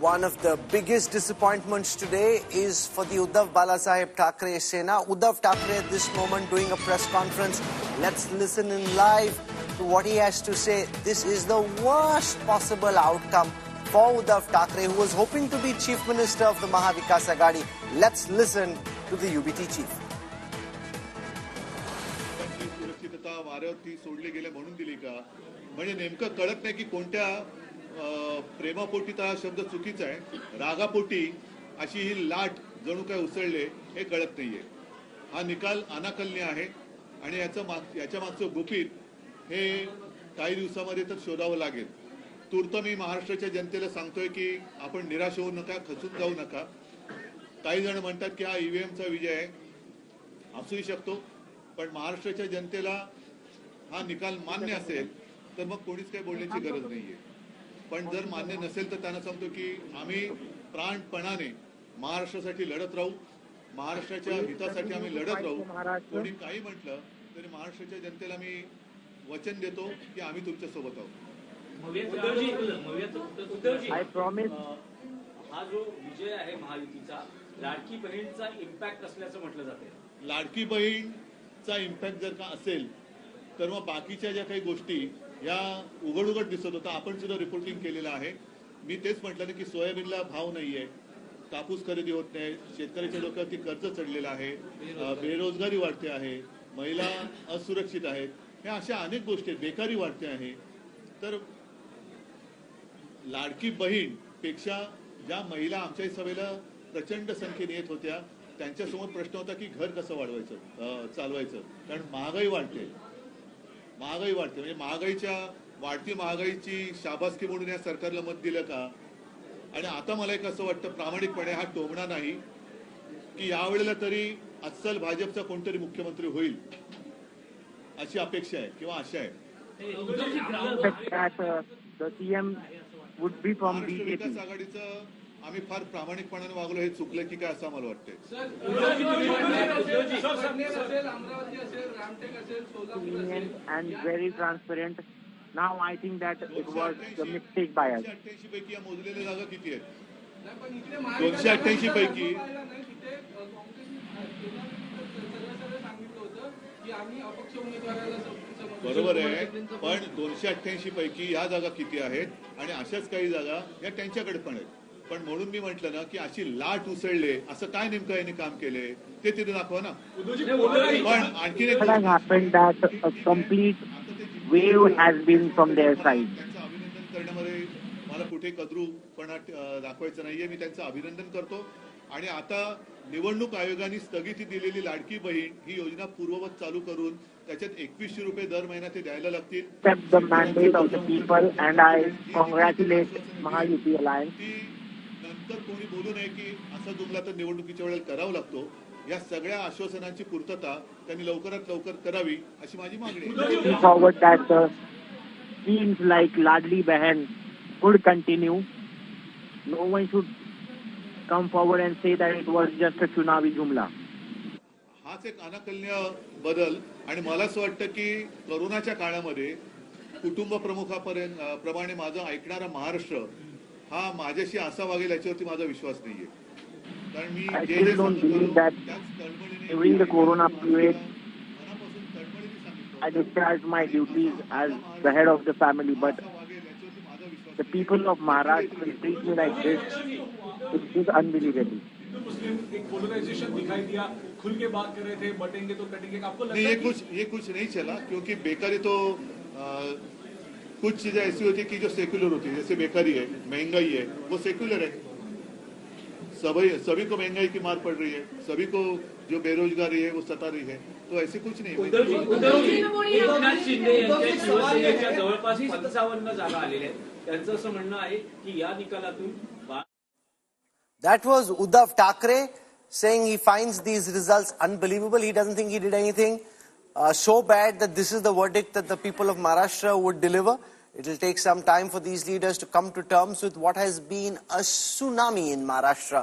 One of the biggest disappointments today is for the Uddhav Balasaheb Thackeray Sena. Uddhav Thackeray at this moment doing a press conference. Let's listen in live to what he has to say. This is the worst possible outcome for Uddhav Thackeray, who was hoping to be Chief Minister of the Mahavikas Aghadi. Let's listen to the UBT chief. सुरक्षितता वाऱ्यावरती सोडली गेले म्हणून दिली का म्हणजे नेमकं कळत नाही की कोणत्या प्रेमापोटी हा शब्द चुकीचा आहे, रागापोटी अशी ही लाट जणू काय उसळले हे कळत नाहीये. हा निकाल अनाकलनीय आहे आणि याच्या मागचं गुपित हे काही दिवसांमध्ये तर शोधावं लागेल. तूर्त मी महाराष्ट्राच्या जनतेला सांगतोय की आपण निराश होऊ नका, खचून जाऊ नका. काही जण म्हणतात की हा ईव्हीएमचा विजय आहे, असूही शकतो, पण महाराष्ट्राच्या जनतेला हा निकाल मान्य असेल तर मग कोणीच काही बोलण्याची गरज नाहीये. पण जर मान्य नसेल तर त्यांना सांगतो की आम्ही प्राणपणाने महाराष्ट्रासाठी लढत राहू, महाराष्ट्राच्या हितासाठी आम्ही लढत राहू. कोणी काही म्हटलं तरी महाराष्ट्राच्या जनतेला मी वचन देतो की आम्ही तुमच्या सोबत आहोत. I promise. हा जो विजय आहे महायुतीचा, लाडकी बहीणचा इम्पॅक्ट असल्याचं म्हटलं जाते. लाडकी बहीणचा इम्पॅक्ट जर का असेल तर मग बाकीच्या ज्या काही गोष्टी या उघड दिसत होता, आपण सुद्धा रिपोर्टिंग केलेलं आहे. मी तेच म्हटलं ना की सोयाबीनला भाव नाहीये, कापूस खरेदी होत नाही, शेतकऱ्याच्या डोक्यावरती कर्ज चढलेलं आहे, बेरोजगारी वाढते आहे, महिला असुरक्षित आहेत, ह्या अशा अनेक गोष्टी आहेत, बेकारी वाढते आहे. तर लाडकी बहीण पेक्षा ज्या महिला आमच्या सभेला प्रचंड संख्येने येत होत्या त्यांच्यासमोर प्रश्न होता की घर कसं वाढवायचं, चालवायचं. कारण महागाई वाढते म्हणजे वाढती महागाईची शाबासकी म्हणून या सरकारला मत दिलं का. आणि आता मला एक असं वाटतं प्रामाणिकपणे, हा टोमणा नाही, की यावेळेला तरी अस्सल भाजपचा कोणतरी मुख्यमंत्री होईल अशी अपेक्षा आहे किंवा आशा आहे. विकास आघाडीचं आम्ही फार प्रामाणिकपणाने वागलो, हे चुकलं की काय असं मला वाटतंय. And very transparent. Now I think that it was a mistake by us. 288 पैकी या मोजलेल्या जागा किती आहेत? 288 पैकी बरोबर आहे, पण 288 पैकी या जागा किती आहेत आणि अशाच काही जागा या त्यांच्याकडे पण आहेत. पण म्हणून मी म्हटलं ना की अशी लाट उसळले, असं काय नेमकं यांनी काम केले ते तिथे दाखवा ना. पण आणखी एक अभिनंदन करण्यामध्ये मला कुठे कद्रूपणा दाखवायचं नाहीये. मी त्यांचं अभिनंदन करतो. आणि आता निवडणूक आयोगाने स्थगिती दिलेली लाडकी बहीण ही योजना पूर्ववत चालू करून त्याच्यात 2100 रुपये दर महिना ते द्यायला लागतील. नंतर कोणी बोलू नये की असा जुमला तर निवडणुकीच्या वेळेला करावा लागतो. या सगळ्या आश्वासनांची पूर्तता त्यांनी लवकरात लवकर करावी अशी माझी मागणी आहे. Seems like Ladli Behan could continue. No one should come forward and say that it was just a Chunavi Jumla. हाच एक अनाकलनीय बदल. आणि मला असं वाटतं की कोरोनाच्या काळामध्ये कुटुंब प्रमुखाप्रमाणे माझं ऐकणारा महाराष्ट्र हा माझ्याशी असा वागेल याच्यावरती माझा विश्वास नाहीये. कारण मी during the corona period I discharged my duties as the head of the family, but the people of Maharashtra will treat me like this. It is unbelievable. ये कुछ नहीं चला, क्योंकि बेकारी तो कुछ चीजें ऐसी होती कि जो सेक्युलर होती है. जैसे बेकारी है, महंगाई है, वो सेक्युलर है. सभी को महंगाई की मार पड़ रही है, सभी को जो बेरोजगारी है वो सता रही है. तो ऐसे कुछ नहीं. एकनाथ शिंदे यांच्या शिवसेनेच्या जवळपास 55 जागा आलेल्या आहेत. त्यांचं असं म्हणणं आहे की या निकालातून. That was Uddhav Thackeray saying he finds these results unbelievable. He doesn't think he did anything so bad that this is the verdict that the people of Maharashtra would deliver. It will take some time for these leaders to come to terms with what has been a tsunami in Maharashtra.